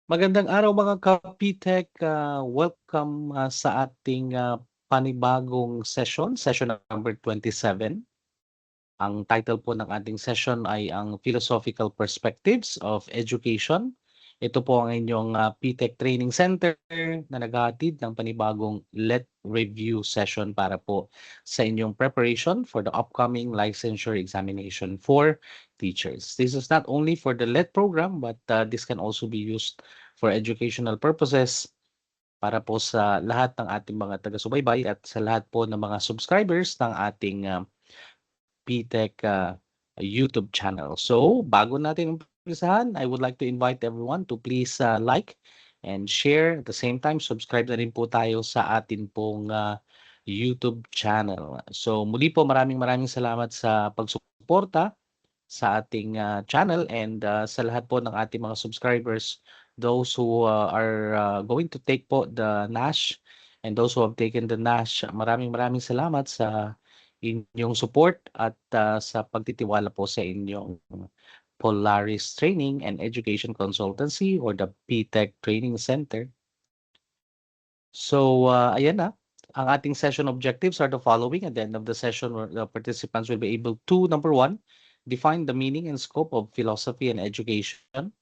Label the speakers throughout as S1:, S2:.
S1: Magandang araw mga ka-PTEC, welcome sa ating panibagong session, session number 27. Ang title po ng ating session ay ang Philosophical Perspectives of Education. Ito po ang inyong PTEC Training Center na naghahatid ng panibagong LET review session para po sa inyong preparation for the upcoming licensure examination for teachers. This is not only for the LET program, but this can also be used for educational purposes para po sa lahat ng ating mga taga-subaybay at sa lahat po ng mga subscribers ng ating PTEC YouTube channel. So, bago natin umpisahan, I would like to invite everyone to please like and share. At the same time, subscribe na rin po tayo sa atin pong YouTube channel. So, muli po maraming salamat sa pagsuporta sa ating channel and sa lahat po ng ating mga subscribers, those who are going to take po the NASH and those who have taken the NASH, maraming salamat sa inyong support at sa pagtitiwala po sa inyong Polaris Training and Education Consultancy or the PTEC Training Center. So, ayan na. Ang ating session objectives are the following. At the end of the session, the participants will be able to, number one, define the meaning and scope of philosophy and education.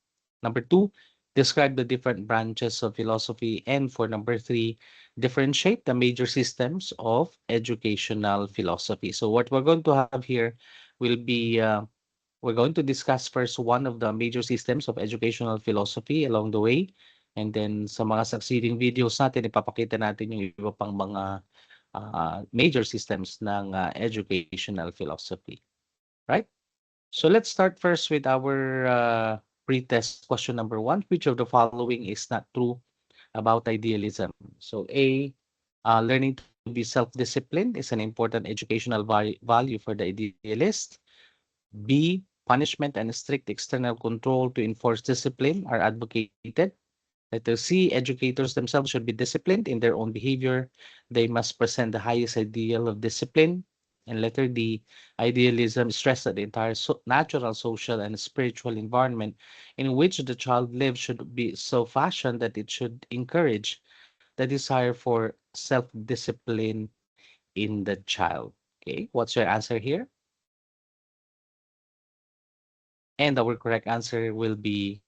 S1: Number two, describe the different branches of philosophy. And for number three, differentiate the major systems of educational philosophy. So what we're going to have here will be, we're going to discuss first one of the major systems of educational philosophy along the way. And then sa mga succeeding videos natin, ipapakita natin yung iba pang mga major systems ng educational philosophy. Right? So let's start first with our pretest question number one. Which of the following is not true about idealism? So A, learning to be self-disciplined is an important educational value for the idealist. B, punishment and strict external control to enforce discipline are advocated. Letter C, educators themselves should be disciplined in their own behavior. They must present the highest ideal of discipline. And letter D, idealism stressed that the entire natural, social, and spiritual environment in which the child lives should be so fashioned that it should encourage the desire for self-discipline in the child. Okay, what's your answer here? And our correct answer will be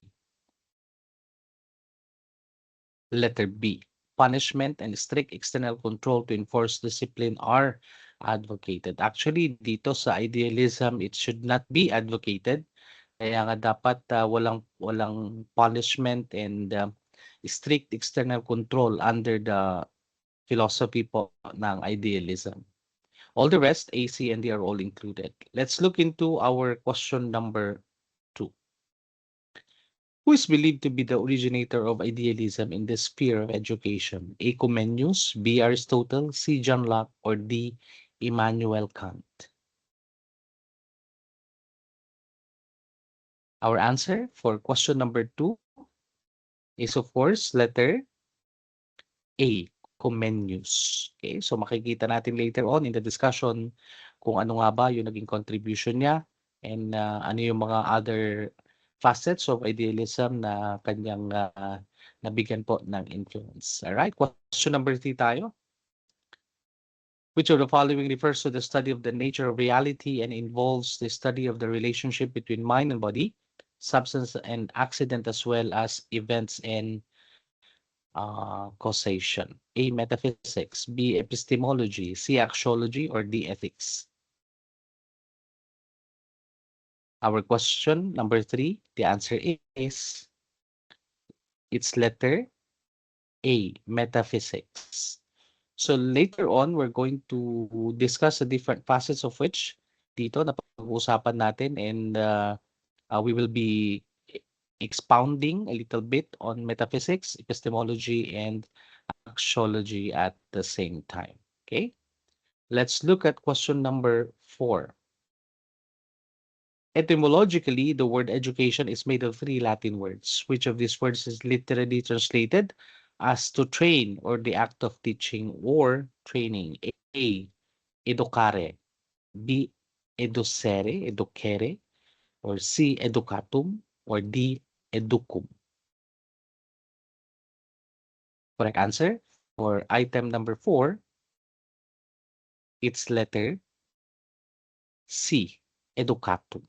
S1: letter B. Punishment and strict external control to enforce discipline are advocated. Actually, dito sa idealism, it should not be advocated. Kaya nga dapat walang punishment and strict external control under the philosophy po ng idealism. All the rest, A, C, and D are all included. Let's look into our question number 2. Who is believed to be the originator of idealism in the sphere of education? A. Comenius, B. Aristotle, C. John Locke, or D. Immanuel Kant? Our answer for question number 2 is of course letter A. Comenius. Okay, so makikita natin later on in the discussion kung ano nga ba yung naging contribution niya and ano yung mga other facets of idealism na kanyang nabigyan po ng influence. Alright, question number 3 tayo. Which of the following refers to the study of the nature of reality and involves the study of the relationship between mind and body, substance and accident, as well as events and causation? A. Metaphysics, B. Epistemology, C. Axiology, or D. Ethics? Our question number 3, the answer is it's letter A. Metaphysics. So later on, we're going to discuss the different facets of which dito na pag-uusapan natin, and we will be expounding a little bit on metaphysics, epistemology, and axiology at the same time. Okay, let's look at question number 4. Etymologically, the word education is made of 3 Latin words. Which of these words is literally translated as to train or the act of teaching or training? A. Educare, B. Educere, or C. Educatum, or D. Educum? Correct answer for item number 4, it's letter C, educatum.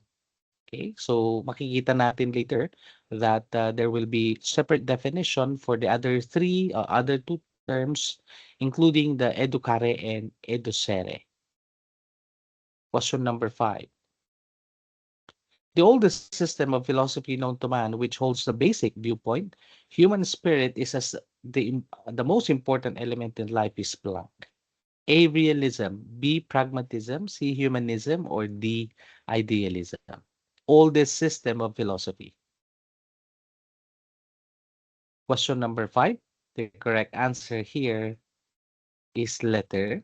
S1: Okay, so makikita natin later that there will be separate definition for the other two terms, including the educare and educere. Question number 5. The oldest system of philosophy known to man, which holds the basic viewpoint, human spirit is as the most important element in life is blank. A, realism, B, pragmatism, C, humanism, or D, idealism. Oldest system of philosophy. Question number 5. The correct answer here is letter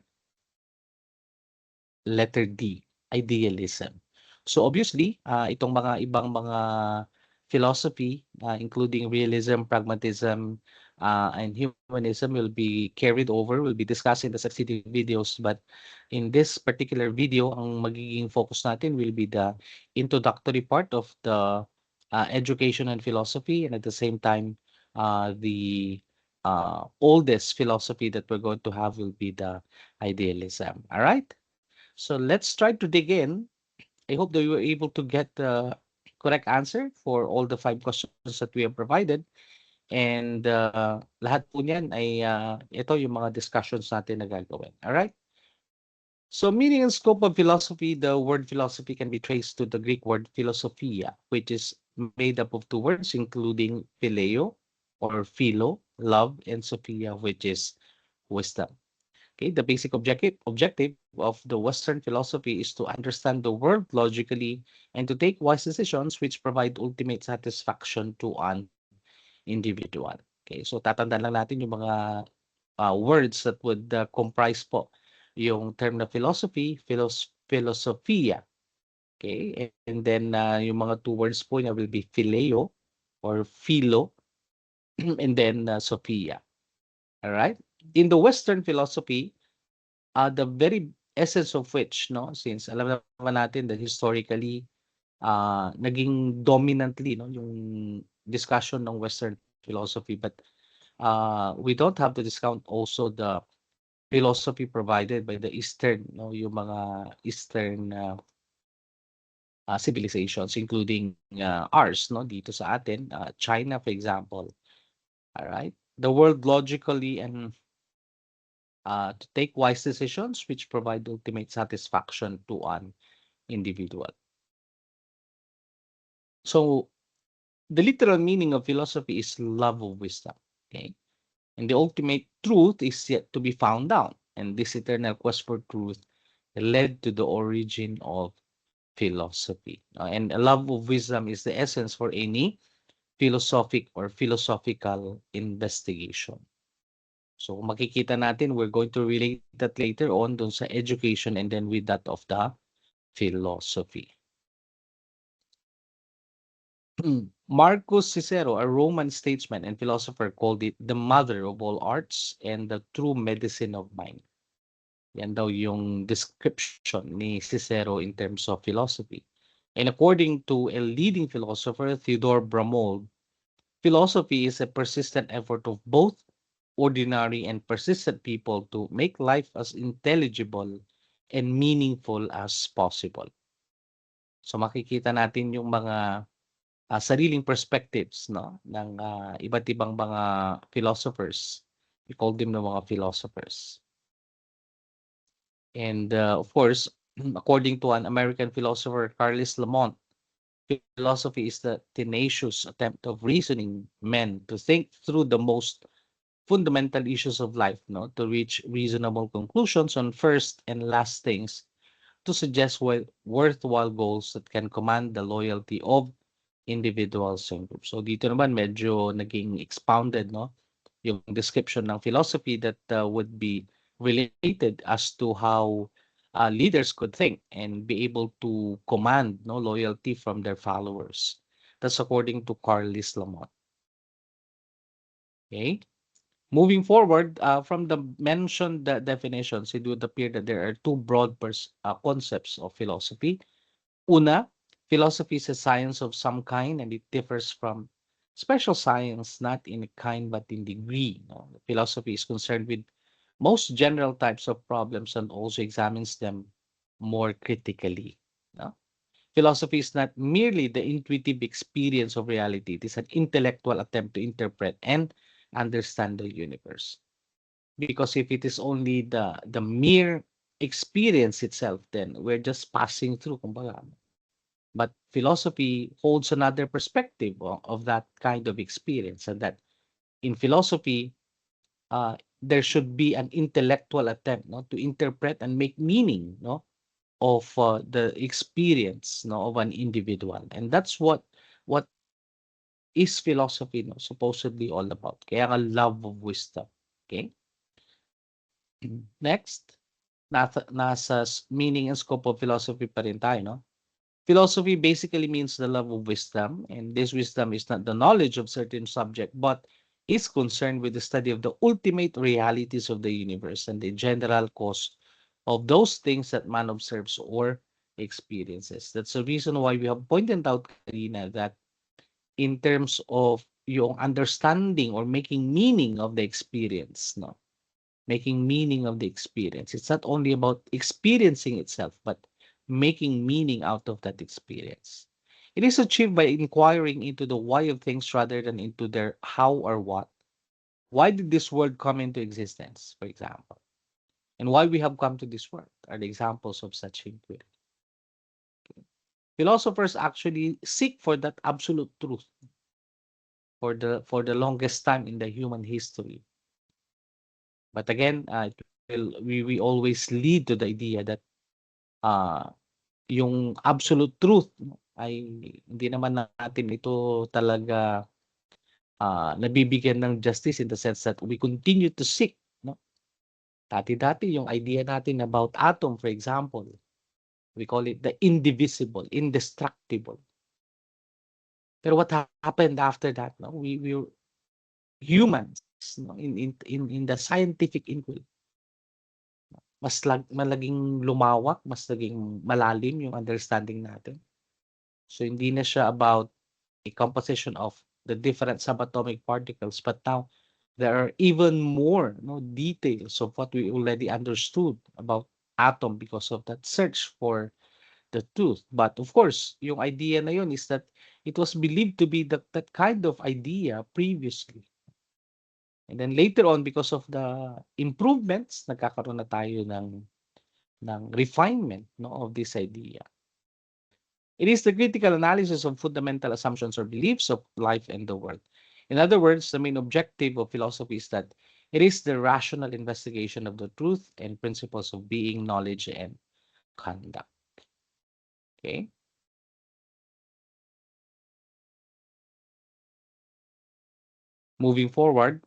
S1: D, idealism. So obviously, itong mga ibang mga philosophy, including realism, pragmatism, and humanism will be carried over, will be discussed in the succeeding videos. But in this particular video, ang magiging focus natin will be the introductory part of the education and philosophy, and at the same time, the oldest philosophy that we're going to have will be the idealism. All right? So let's try to dig in. I hope that you were able to get the correct answer for all the 5 questions that we have provided. And lahat po niyan ay ito yung mga discussions natin na gagawin. Alright? So meaning and scope of philosophy, the word philosophy can be traced to the Greek word philosophia, which is made up of 2 words, including phileo or philo, love, and sophia, which is wisdom. Okay, the basic objective of the Western philosophy is to understand the world logically and to take wise decisions which provide ultimate satisfaction to an individual. Okay, so tatandaan lang natin yung mga words that would comprise po yung term na philosophy, philosophia. Okay, and then yung mga 2 words po niya will be phileo or philo and then sophia. All right? In the Western philosophy, the very essence of which, no, since alam naman natin that historically, naging dominantly, no, yung discussion ng Western philosophy, but we don't have to discount also the philosophy provided by the Eastern, no, yung mga Eastern civilizations, including ours, no, dito sa atin, China, for example. All right, the world logically and to take wise decisions which provide ultimate satisfaction to an individual. So the literal meaning of philosophy is love of wisdom. Okay, and the ultimate truth is yet to be found out, and this eternal quest for truth led to the origin of philosophy. And a love of wisdom is the essence for any philosophic or philosophical investigation. So makikita natin, we're going to relate that later on dun sa education and then with that of the philosophy. Marcus Cicero, a Roman statesman and philosopher, called it the mother of all arts and the true medicine of mind. Yan daw yung description ni Cicero in terms of philosophy. And according to a leading philosopher, Theodore Bramold, philosophy is a persistent effort of both ordinary and persistent people to make life as intelligible and meaningful as possible. So makikita natin yung mga sariling perspectives, no, ng iba't ibang mga philosophers. We call them the mga philosophers. And of course, according to an American philosopher, Carlos Lamont, philosophy is the tenacious attempt of reasoning men to think through the most fundamental issues of life, no, to reach reasonable conclusions on first and last things, to suggest worthwhile goals that can command the loyalty of individuals and groups. So dito naman medyo naging expounded, no, yung description ng philosophy that would be related as to how leaders could think and be able to command, no, loyalty from their followers. That's according to Carlis Lamont. Okay. Moving forward, from the mentioned definitions, it would appear that there are 2 broad concepts of philosophy. Una, philosophy is a science of some kind and it differs from special science, not in kind but in degree. No? Philosophy is concerned with most general types of problems and also examines them more critically. No? Philosophy is not merely the intuitive experience of reality, it is an intellectual attempt to interpret and understand the universe. Because if it is only the mere experience itself, then we're just passing through, kumbaga. But philosophy holds another perspective of that kind of experience, and that in philosophy, there should be an intellectual attempt, no, to interpret and make meaning, no, of the experience, no, of an individual, and that's what is philosophy, no, supposedly all about. Kaya nga love of wisdom. Okay. Next, nasa meaning and scope of philosophy pa rin tayo, no? Philosophy basically means the love of wisdom, and this wisdom is not the knowledge of certain subject, but is concerned with the study of the ultimate realities of the universe and the general cause of those things that man observes or experiences. That's the reason why we have pointed out, Karina, that in terms of yung understanding or making meaning of the experience, no? Making meaning of the experience. It's not only about experiencing itself, but making meaning out of that experience. It is achieved by inquiring into the why of things rather than into their how or what. Why did this world come into existence, for example? And why we have come to this world are the examples of such inquiry. Philosophers actually seek for that absolute truth for the longest time in the human history. But again, we always lead to the idea that uh, yung absolute truth, no, ay hindi naman natin ito talaga nabibigyan ng justice in the sense that we continue to seek, no? Dati-dati yung idea natin about atom, for example, we call it the indivisible, indestructible. Pero what happened after that? No? We humans, no, in the scientific inquiry, malaging lumawak, mas naging malalim yung understanding natin. So hindi na siya about a composition of the different subatomic particles, but now there are even more, no, details of what we already understood about atom because of that search for the truth. But of course, yung idea na yun is that it was believed to be that kind of idea previously. And then later on, because of the improvements, nagkakaroon na tayo ng refinement, no, of this idea. It is the critical analysis of fundamental assumptions or beliefs of life and the world. In other words, the main objective of philosophy is that it is the rational investigation of the truth and principles of being, knowledge, and conduct. Okay? Moving forward,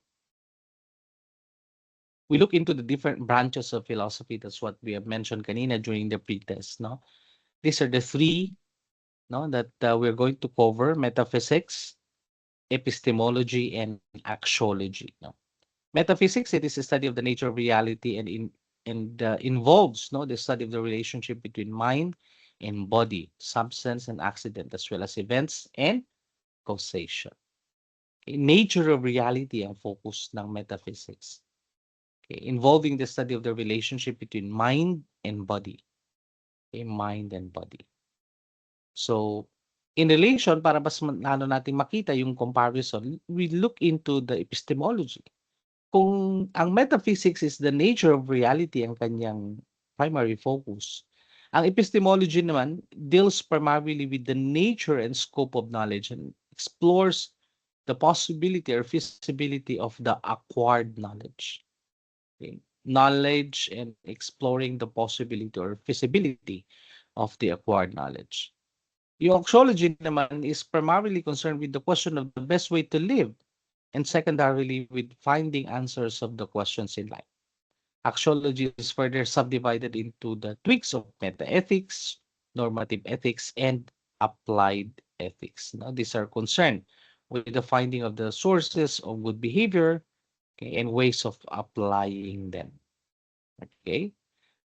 S1: we look into the different branches of philosophy. That's what we have mentioned kanina during the pretest. No? These are the three, no, that we're going to cover: metaphysics, epistemology, and axiology. No? Metaphysics, it is a study of the nature of reality and involves, no, the study of the relationship between mind and body, substance and accident, as well as events and causation. Okay, nature of reality ang focus ng metaphysics. Okay, involving the study of the relationship between mind and body. Okay, mind and body. So, in relation, para mas natin makita yung comparison, we look into the epistemology. Kung ang metaphysics is the nature of reality ang kanyang primary focus, ang epistemology naman deals primarily with the nature and scope of knowledge and explores the possibility or feasibility of the acquired knowledge. Okay? Knowledge and exploring the possibility or feasibility of the acquired knowledge. Yung axiology naman is primarily concerned with the question of the best way to live, and secondarily with finding answers of the questions in life. Axiology is further subdivided into the tweaks of metaethics, normative ethics, and applied ethics. Now, these are concerned with the finding of the sources of good behavior, okay, and ways of applying them. Okay,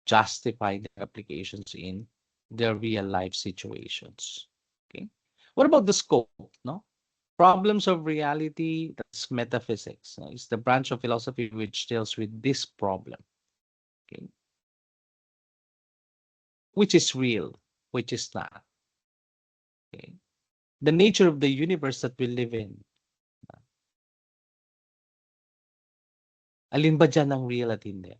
S1: justify their applications in their real life situations. Okay, what about the scope? No, Problems of reality, that's metaphysics. It's the branch of philosophy which deals with this problem. Okay? Which is real, which is not. Okay? The nature of the universe that we live in. Alin ba dyan ang real at hindi?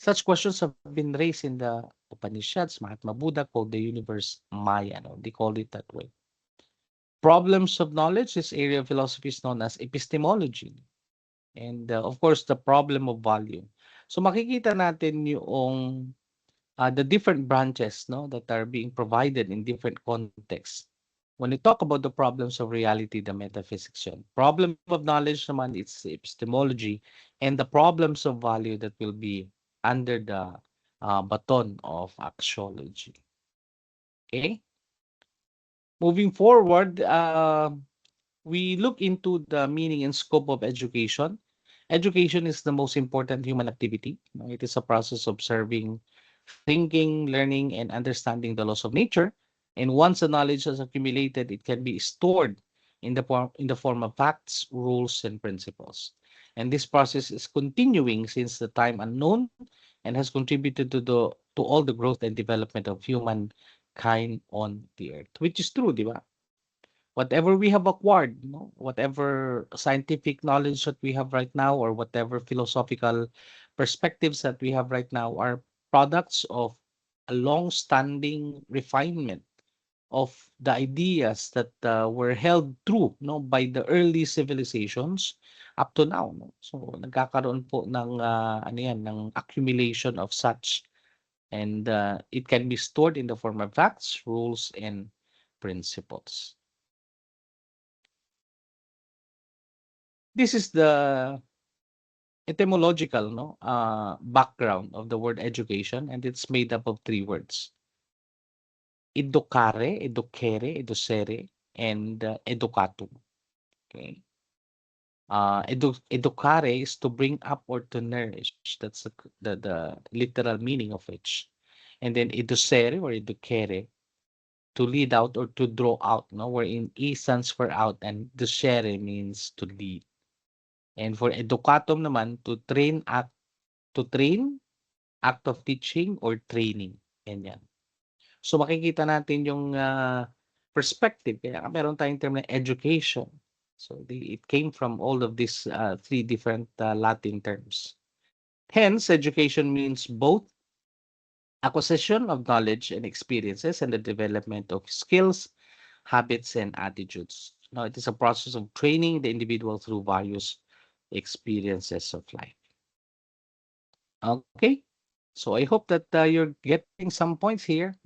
S1: Such questions have been raised in the Upanishads. Mahatma Buddha called the universe Maya. No? They called it that way. Problems of knowledge, this area of philosophy is known as epistemology. And of course, the problem of value. So makikita natin yung the different branches, no, that are being provided in different contexts. When we talk about the problems of reality, the metaphysics yun. Problem of knowledge naman, it's epistemology. And the problems of value that will be under the baton of axiology. Okay? Moving forward, we look into the meaning and scope of education. Education is the most important human activity. It is a process of observing, thinking, learning, and understanding the laws of nature. And once the knowledge is accumulated, it can be stored in the form of facts, rules, and principles. And this process is continuing since the time unknown and has contributed to all the growth and development of humankind on the earth, which is true, di ba? Whatever we have acquired, whatever scientific knowledge that we have right now, or whatever philosophical perspectives that we have right now, are products of a long-standing refinement of the ideas that were held true, by the early civilizations up to now. No? So nagkakaroon po ng ano yan, ng accumulation of such, and it can be stored in the form of facts, rules, and principles. This is the etymological background of the word education, and it's made up of three words: educare, educere, educere, and educatum. Okay. Educare is to bring up or to nourish. That's the literal meaning of which. And then educere or educere, to lead out or to draw out, wherein e stands for out and ducere means to lead. And for educatum naman, to train, act of teaching or training. Ganyan. So makikita natin yung perspective. Kaya meron tayong term na education. So it came from all of these three different Latin terms. Hence, education means both acquisition of knowledge and experiences and the development of skills, habits, and attitudes. Now, it is a process of training the individual through various experiences of life. Okay, so I hope that you're getting some points here,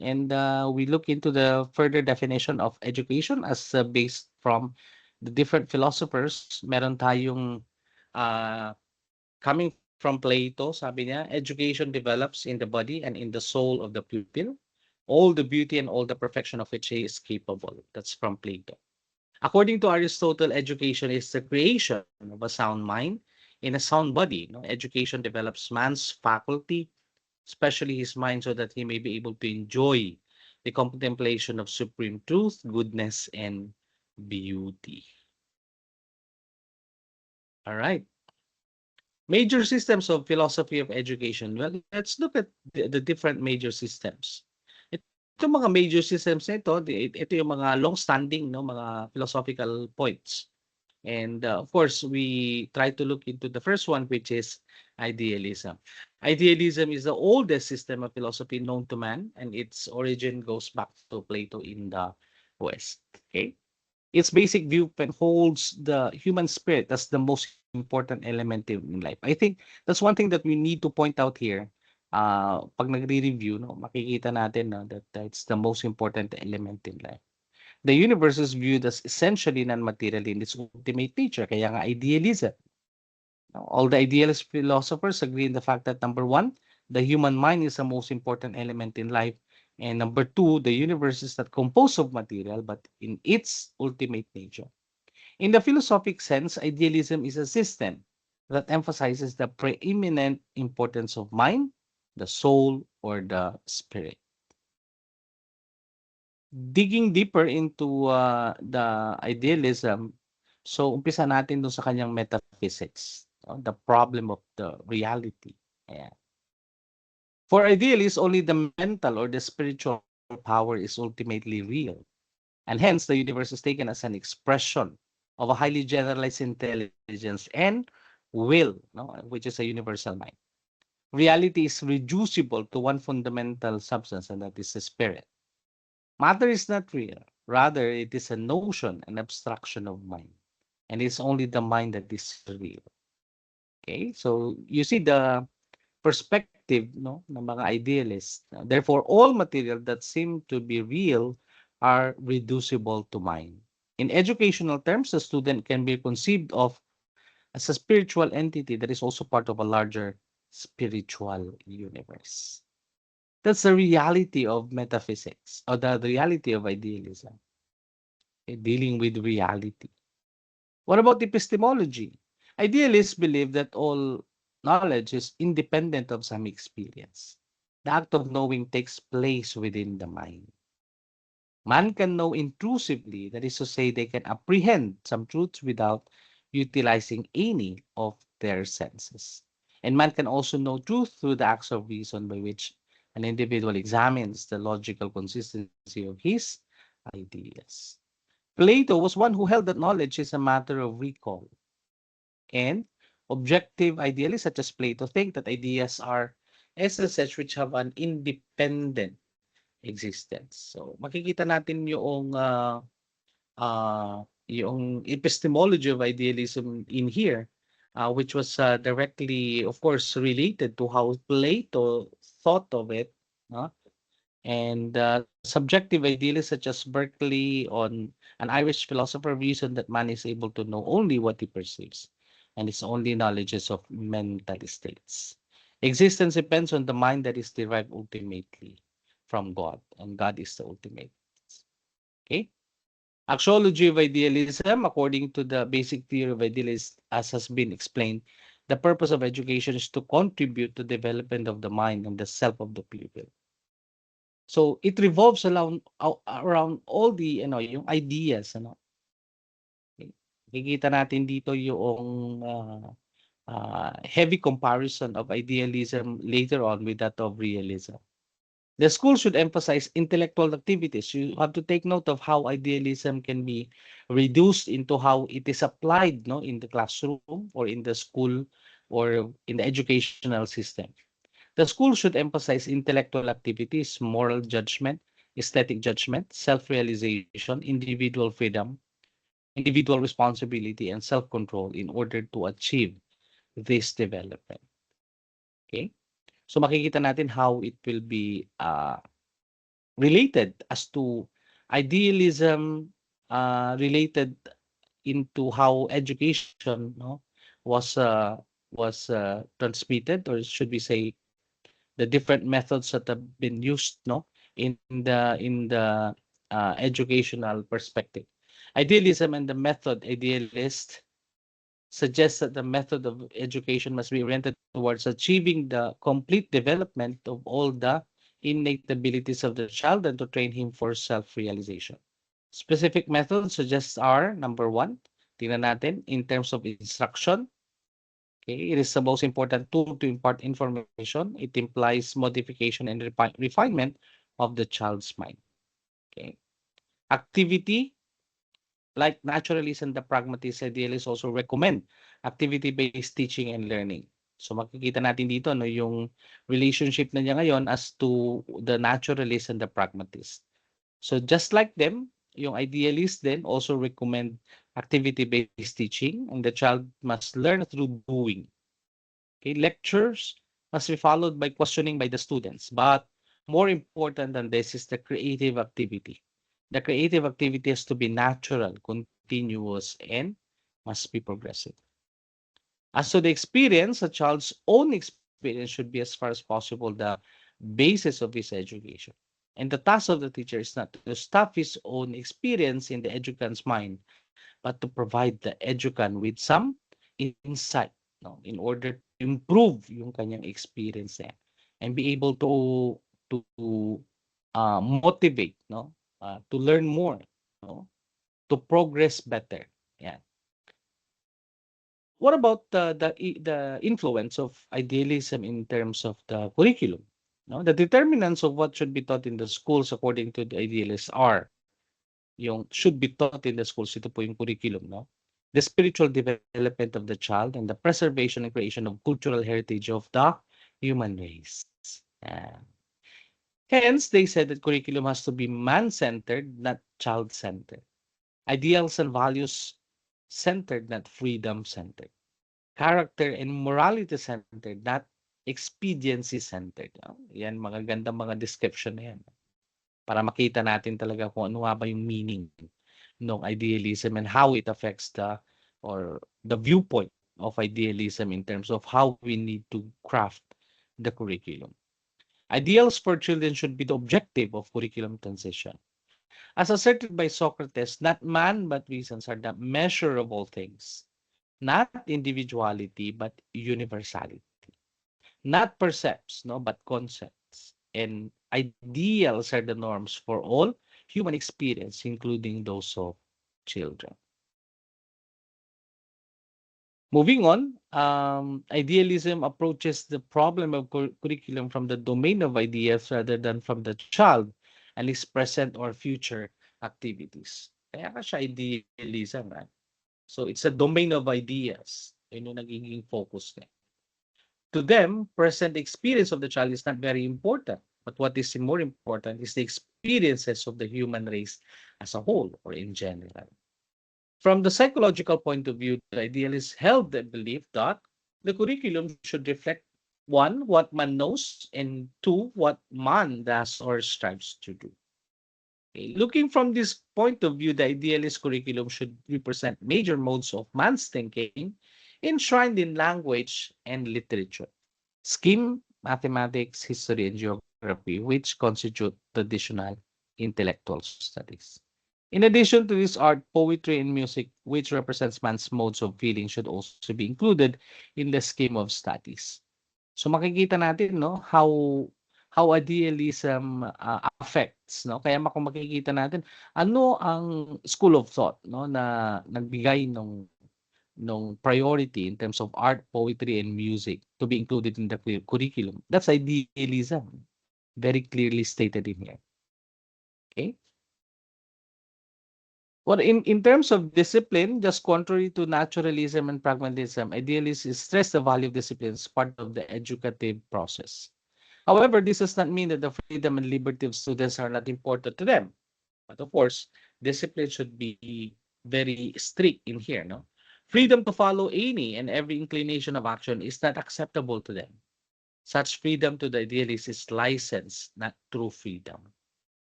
S1: and we look into the further definition of education as based from the different philosophers. Meron tayong coming from Plato, sabi niya, education develops in the body and in the soul of the pupil, all the beauty and all the perfection of which he is capable. That's from Plato. According to Aristotle, education is the creation of a sound mind in a sound body. Education develops man's faculty, especially his mind, so that he may be able to enjoy the contemplation of supreme truth, goodness, and beauty. All right. Major systems of philosophy of education. Well, let's look at the different major systems. Itong mga major systems na ito yung mga long-standing, mga philosophical points. And of course, we try to look into the first one, which is idealism. Idealism is the oldest system of philosophy known to man, and its origin goes back to Plato in the West. Okay, its basic viewpoint holds the human spirit as the most important element in life. I think that's one thing that we need to point out here. Pag nagre-review, makikita natin that it's the most important element in life. The universe is viewed as essentially non-material in its ultimate nature, kaya nga idealism. All the idealist philosophers agree in the fact that number one, the human mind is the most important element in life, and number two, the universe is not composed of material, but in its ultimate nature. In the philosophic sense, idealism is a system that emphasizes the preeminent importance of mind, the soul, or the spirit. Digging deeper into the idealism, so umpisa natin dun sa kanyang metaphysics, the problem of the reality. Ayan. For idealists, only the mental or the spiritual power is ultimately real. And hence, the universe is taken as an expression of a highly generalized intelligence and will, no, which is a universal mind. Reality is reducible to one fundamental substance, and that is the spirit. Matter is not real. Rather, it is a notion, an abstraction of mind. And it's only the mind that is real. Okay? So, you see the perspective no, ng mga idealists. Therefore, all material that seem to be real are reducible to mind. In educational terms, the student can be conceived of as a spiritual entity that is also part of a larger spiritual universe. That's the reality of metaphysics, or the reality of idealism, dealing with reality. What about epistemology? Idealists believe that all knowledge is independent of some experience. The act of knowing takes place within the mind. Man can know intrusively, that is to say, they can apprehend some truths without utilizing any of their senses. And man can also know truth through the acts of reason by which an individual examines the logical consistency of his ideas. Plato was one who held that knowledge is a matter of recall. And objective idealists such as Plato think that ideas are essences which have an independent existence. So makikita natin yung epistemology of idealism in here, which was directly, of course, related to how Plato thought of it. No? And subjective idealists such as Berkeley, on an Irish philosopher, reasoned that man is able to know only what he perceives, and his only knowledge is of mental states. Existence depends on the mind that is derived ultimately from God, and God is the ultimate. Okay? Axiology of idealism, according to the basic theory of idealism, as has been explained, the purpose of education is to contribute to the development of the mind and the self of the pupil. So it revolves around all the yung ideas Okay. Makikita natin dito yung heavy comparison of idealism later on with that of realism. The school should emphasize intellectual activities. You have to take note of how idealism can be reduced into how it is applied no in the classroom or in the school or in the educational system. The school should emphasize intellectual activities, moral judgment, aesthetic judgment, self-realization, individual freedom, individual responsibility, and self-control in order to achieve this development. Okay? So makikita natin how it will be related as to idealism related into how education was uh, was transmitted, or should we say the different methods that have been used in the educational perspective. Idealism and the method idealist suggests that the method of education must be oriented towards achieving the complete development of all the innate abilities of the child and to train him for self-realization. Specific methods suggests are, number one, tingnan natin, in terms of instruction. Okay, it is the most important tool to impart information. It implies modification and refinement of the child's mind. Okay. Activity, like naturalists and the pragmatists, idealists also recommend activity-based teaching and learning. So makikita natin dito yung relationship na niya ngayon as to the naturalist and the pragmatist. So just like them, yung idealists then also recommend activity-based teaching, and the child must learn through doing. Okay, lectures must be followed by questioning by the students. But more important than this is the creative activity. The creative activity has to be natural, continuous, and must be progressive. As to the experience, a child's own experience should be, as far as possible, the basis of his education. And the task of the teacher is not to stuff his own experience in the educand's mind, but to provide the educand with some insight in order to improve yung kanyang experience and be able to motivate to learn more, no? To progress better. Yeah. What about the influence of idealism in terms of the curriculum? No, the determinants of what should be taught in the schools according to the idealists are yung should be taught in the schools. Ito po yung curriculum, no? The spiritual development of the child and the preservation and creation of cultural heritage of the human race. Yeah. Hence, they said that curriculum has to be man-centered, not child-centered. Ideals and values-centered, not freedom-centered. Character and morality-centered, not expediency-centered. Yan, mga gandang mga description na yan. Para makita natin talaga kung ano nga ba yung meaning ng idealism and how it affects the viewpoint of idealism in terms of how we need to craft the curriculum. Ideals for children should be the objective of curriculum transition. As asserted by Socrates, not man but reasons are the measurable things, not individuality but universality, not percepts, no, but concepts. And ideals are the norms for all human experience, including those of children. Moving on, idealism approaches the problem of curriculum from the domain of ideas rather than from the child and his present or future activities. Kaya ka siya idealism, right? So it's a domain of ideas. Yun yung nagiging focus niya. To them, present experience of the child is not very important. But what is more important is the experiences of the human race as a whole or in general. From the psychological point of view, the idealists held the belief that the curriculum should reflect one, what man knows, and two, what man does or strives to do. Okay. Looking from this point of view, the idealist curriculum should represent major modes of man's thinking enshrined in language and literature. Scheme, mathematics, history, and geography, which constitute traditional intellectual studies. In addition to this, art, poetry, and music, which represents man's modes of feeling, should also be included in the scheme of studies. So makikita natin, no, how idealism affects, no? Kaya kung makikita natin ano ang school of thought, no, na nagbigay nung priority in terms of art, poetry, and music to be included in the curriculum. That's idealism, very clearly stated in here. Okay. Well, in terms of discipline, just contrary to naturalism and pragmatism, idealists stress the value of discipline as part of the educative process. However, this does not mean that the freedom and liberty of students are not important to them. But of course, discipline should be very strict in here, no? Freedom to follow any and every inclination of action is not acceptable to them. Such freedom to the idealist is license, not true freedom.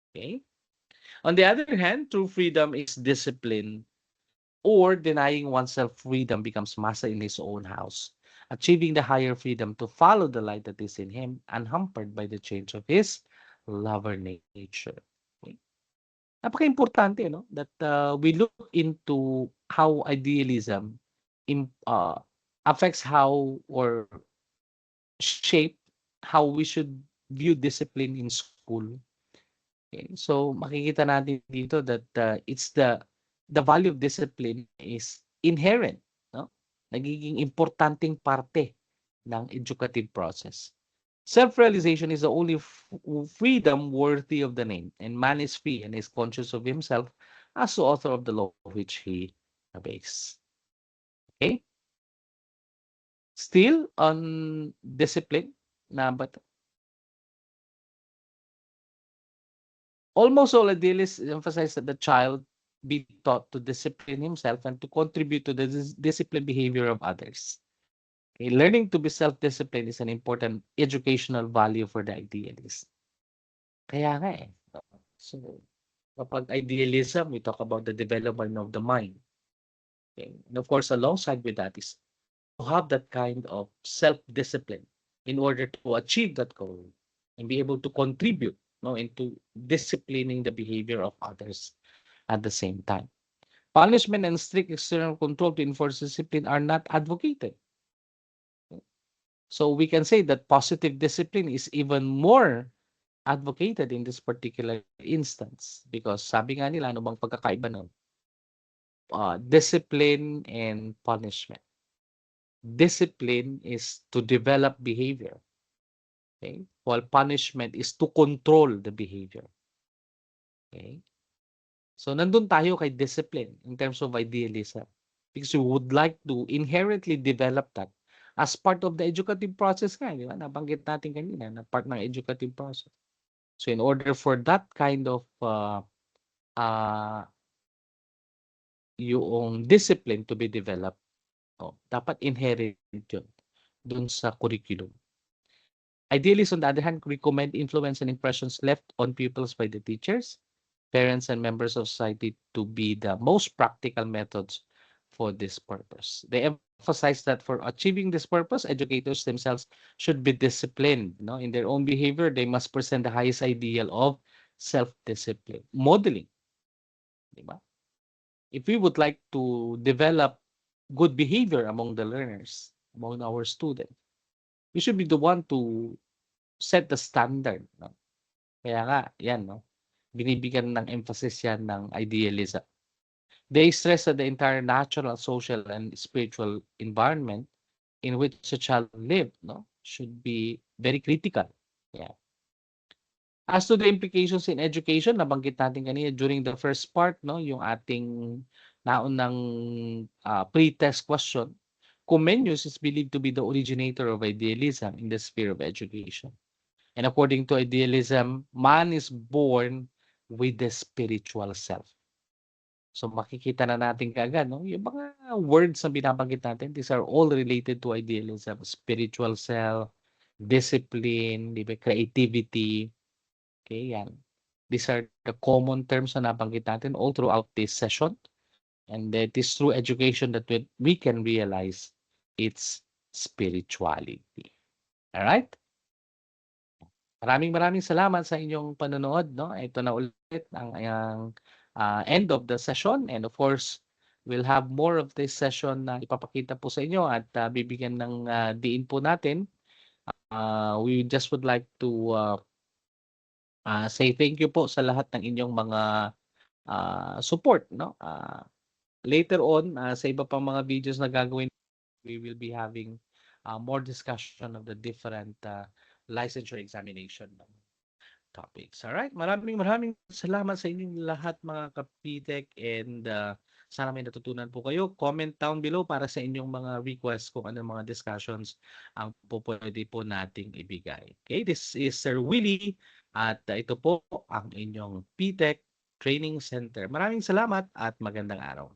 S1: Okay? On the other hand, true freedom is discipline, or denying oneself freedom becomes master in his own house, achieving the higher freedom to follow the light that is in him, unhampered by the change of his lover nature. Okay? Napaka-importante, no? That we look into how idealism affects how or shape how we should view discipline in school. Okay? So makikita natin dito that it's the value of discipline is inherent, no? Nagiging importanteng parte ng educative process. Self-realization is the only freedom worthy of the name, and man is free and is conscious of himself as the author of the law which he obeys. Okay? Still on discipline, but almost all idealists emphasize that the child be taught to discipline himself and to contribute to the disciplined behavior of others. Okay? Learning to be self-disciplined is an important educational value for the idealist. Kaya nga eh. So, kapag idealism, we talk about the development of the mind. Okay? And of course, alongside with that is to have that kind of self-discipline in order to achieve that goal and be able to contribute, no, into disciplining the behavior of others at the same time. Punishment and strict external control to enforce discipline are not advocated. So we can say that positive discipline is even more advocated in this particular instance because sabi nga nila, ano bang pagkakaiba nun? Discipline and punishment. Discipline is to develop behavior, okay? While punishment is to control the behavior, okay? So, nandun tayo kay discipline in terms of idealism because we would like to inherently develop that as part of the educative process nga, di ba? Nabanggit natin kanina na part ng educative process. So, in order for that kind of yung discipline to be developed, dapat inherent yun dun sa curriculum. Idealists, on the other hand, recommend influence and impressions left on pupils by the teachers, parents, and members of society to be the most practical methods for this purpose. They emphasize that for achieving this purpose, educators themselves should be disciplined. No? In their own behavior, they must present the highest ideal of self-discipline, modeling. Diba? If we would like to develop good behavior among the learners, among our students, we should be the one to set the standard. No? Kaya nga, yan, no? Binibigyan ng emphasis yan ng idealism. They stress that the entire natural, social, and spiritual environment in which a child live, no, should be very critical. Yeah. As to the implications in education, nabanggit natin kanina during the first part, no, yung ating naunang pre-test question. Comenius is believed to be the originator of idealism in the sphere of education. And according to idealism, man is born with the spiritual self. So makikita na natin kaagad, no? Yung mga words na binabanggit natin, these are all related to idealism. Spiritual self, discipline, di ba? Creativity. Okay, yan. These are the common terms na nabanggit natin all throughout this session. And it is through education that we can realize its spirituality. All right? Maraming salamat sa inyong panonood, no? Ito na ulit ang end of the session, and of course, we'll have more of this session na ipapakita po sa inyo at bibigyan ng diin po natin. We just would like to say thank you po sa lahat ng inyong mga support, no? Later on, sa iba pang mga videos na gagawin, we will be having more discussion of the different licensure examination topics. All right? Maraming salamat sa inyong lahat mga ka-PTEC, and sana may natutunan po kayo. Comment down below para sa inyong mga requests kung ano mga discussions ang pwede po nating ibigay. Okay? This is Sir Willie at ito po ang inyong PTEC Training Center. Maraming salamat at magandang araw.